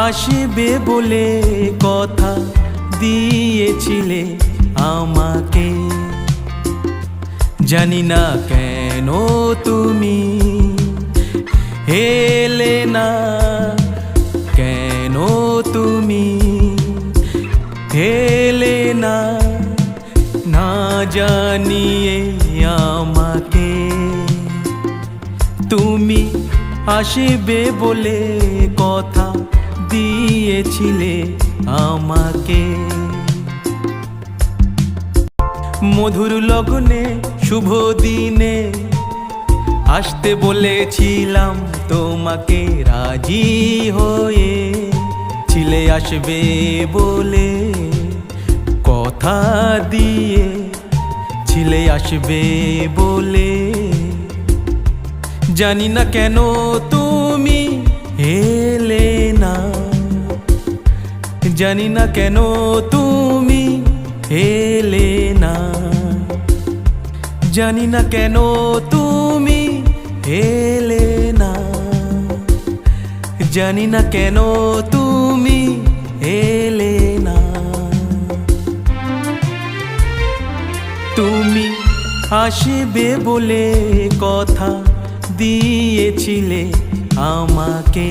আসবে বলে কথা দিয়েছিলে আমাকে। জানি না কেন তুমি এলে না, কেন তুমি এলে না, না জানিয়ে আমাকে। তুমি আসবে বলে কথা দিয়েছিলে আমাকে। মধুর লগনে শুভ দিনে আসতে বলেছিলাম তোমাকে, রাজি হয়ে ছিলে আসবে বলে কথা দিয়ে, ছিলে আসবে বলে। জানি না কেন তুমি এলে না, জানি না কেন তুমি এলে না, জানি না কেন তুমি এলে না, জানি না কেন তুমি এলে না। তুমি আসবে বলে কথা দিয়েছিলে আমাকে।